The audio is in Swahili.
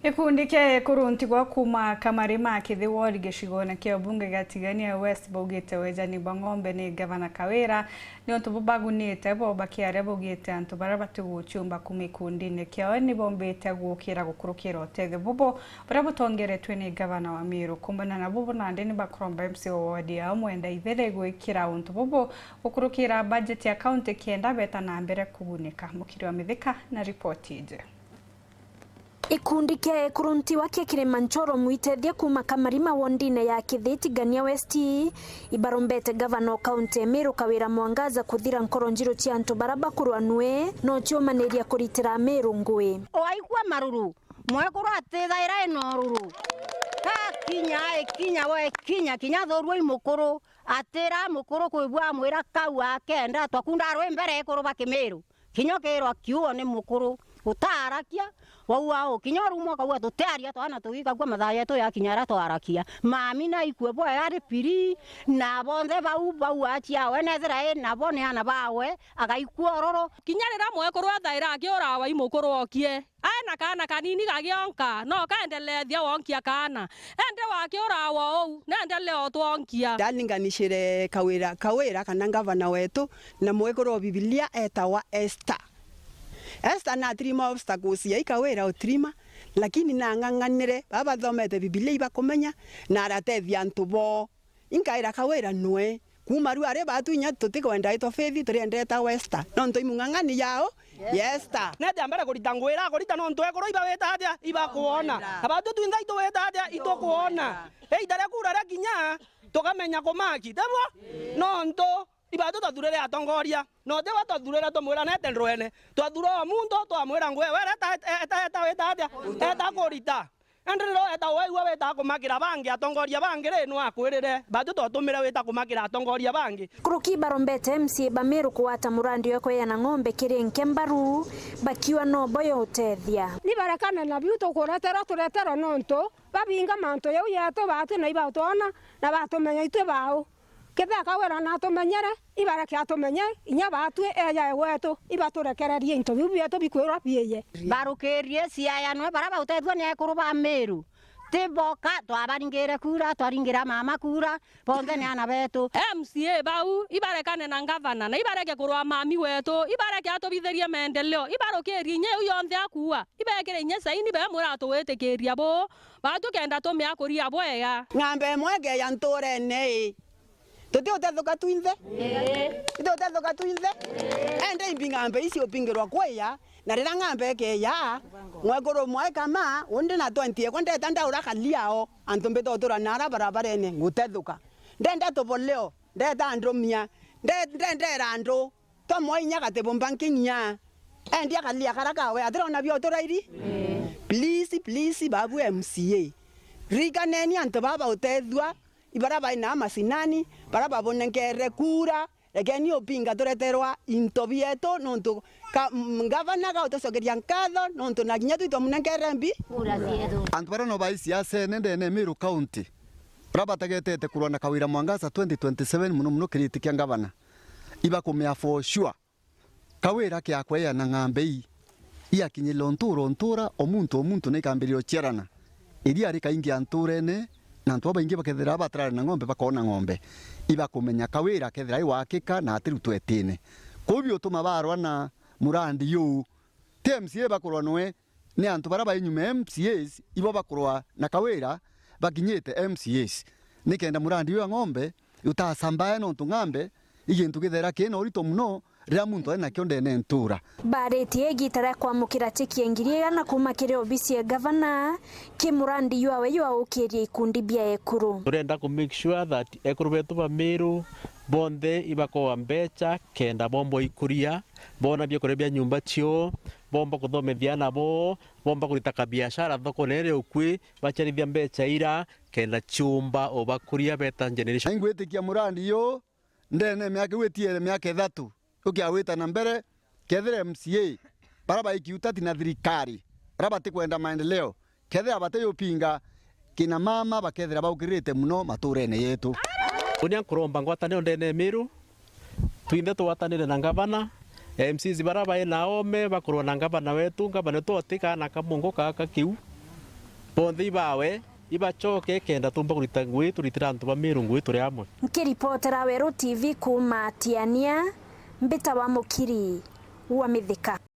Gikundi kia kuruntigwa kuma Kamarima Kithi ward gicigona kia bunge gatigania West baugite wejani bang'ombe ni Gavana Kawira ni ontu bubagunite bo bakiaria baugite antu bara batiguchumba kumikundini kiao ni bombete gukira gukurukira otege bubo bara butongeretwe ni Gavana wa Meru kumbana na bubo nande ni bakromba MC ward ya mwenda ithele gwikira ontu bubo gukurukira budget ya county kienda beta na mbere kugunika mukiri wa mithika na report ije. Ikundi kia kuruntiwa kia Kilimanjaro mwitethia kuma Kamarima wondine ya Kithi Gania West ibarombete Gavana wa County Meru Kawira Mwangaza kuthira nkoro njiro cia antu baraba kurwanwe no ciomaniria kuritira Meru ngui oaikwa maruru mwekuru atithaira inoruru kinya thorwo imukuru atira mukuru kuibwa mwira kau akenda twakunda rwe mbere ikuru bakimeru kinyo kirwa kiuo ni mukuru utarakia wauao kinyoru mwaka wa tutaria twana tugikagwa mathaya to ya kinyara twarakia mami na ikwe bo yari piri na bonde bau achia wenethera na bone ana bawe agaikwa ororo kinyarira mwekuru athaira akiora wa imukuru okie ana kana kanini gagionka no kaendelea thia wonkia kana ende wakiora wa ou na endelea otwonkia ndalinganishire Kawira kana Gavana wetu na mwekuru wa Biblia etawa Esther na trima obstacles ya Kawira utrima lakini na nganganire baba thomete Biblia ibakomenya na aratethia antu bo inkaira Kawira nwe kumaru are batu nya tutikwenda ito faith turiendeta Western nonto imungangani yao yesta nende ambere kuritangwira kurita nonto ekoro ibaweta atia ibakuona abatu twinda ito weta atia ito kuona dare kurara kinya tukamenya komaki tebo nonto ibatu tathurere atongoria no te watathurere tumwira nete ndrwene twathura mundu twamwira ngwe wera eta eta kurita andrero eta waigwa weta kumakira bangi atongoria bangi reno akwirire batu twatumira weta kumakira atongoria bangi kuruki barombete MC Bameru kuwata murandi wako yana ng'ombe kirenke mbaru bakiwa no boyo utethia ni barakana na biuto kuretera turetera nonto babinga manto yau yeto batu na ibatona na batumenya itwe bao Kethia Kawira na tumenyere ibareke atumenye inya batwe eya wetu ibaturekererie into biu bietu bikwira bieye barukirie ciayanwe bara bautethwa ni ekuru ba Meru tiboka twabaringire kura twaringira mama kura bonde ni ana betu MCA bau ibarekane na Gavana na ibareke kurwa mami wetu ibareke atubithirie maendeleo ibarukirie nye uyonthe akua ibekire nye saini be murato wetekeria bo batu kenda tumia kuria bwega ng'ambe mwege ya nturene Tote utethoka tuinthe ito utethoka tuinthe ende imbingambe icio pingirwa kweya na rira ng'ambe keya mwekuru mwe kama undi na 20 kwende tanda ura kaliao antu mbeto tura nara barabarene ngutethuka ndende toboleo ndeta andromia ndende rando to mwe nya gatebo bankinya endi akalia karakawe atirona bio turairi please babu MCA riganeni antu baba utethwa ibaraba ina masinani baraba bonengere kura egeni opinga tureterwa into bieto nonto Gavana ga utosogeria nkatho nonto na ginya twito munengere mbi kura ziedu antu bara no baisia nende ne Meru County baraba tagetete kurwana Kawira Mwangaza 2027 muno kiriti kia Gavana iba kumya for sure Kawira kia kweya na ng'ambe iya kinyilo ntura omuntu ne kambirio cherana iri ari kaingi anturene na ntu baingi bakethera batrara na ng'ombe bakona ng'ombe iba kumenya Kawira kethera iwakika na atiru twetine kubyo tuma barwa na murandi yu TMCA bakurwa nwe ni antu bara bayinyume MCAs ibo bakurwa na Kawira bakinyete MCAs nikenda murandi yu ng'ombe utasambaya no ng'ambe igintu githera kino urito muno rira muntu ena kionde ne ntura baretie gitara kwa mukira tiki ngiriga na kuma kire obisi ya Gavana kimurandi yuawe ukirie ikundi bia ekuru turenda ku make sure that ekuru betu ba Meru bonde ibako ambecha kenda bombo ikuria bona bia kurebia nyumba chio bomba kuthomethia nabo bomba kuritaka biashara thoko nere ukwi bacharithia mbecha ira kenda chumba obakuria beta generation ingwetikia murandi yo ndene miaka wetiere miaka 3 ukia wita na mbere kethire MCA baraba ikiutati na thirikari baraba tikwenda maendeleo kethira bate yopinga kina mama bakethira baukirite muno maturene yetu unia kuromba ngwatane ndene Meru twinde twatanire na Gavana MCs baraba ina ome bakurwa na Gavana wetu Gavana to tika na kamongo kaka kiu bonthe ibawe ibachoke kenda tumba kurita ngui turitira antu ba Meru ngui turi amwe. Nkiripotera Weru TV kuma Tiania, Mbita wa Mukiri wa Mithika.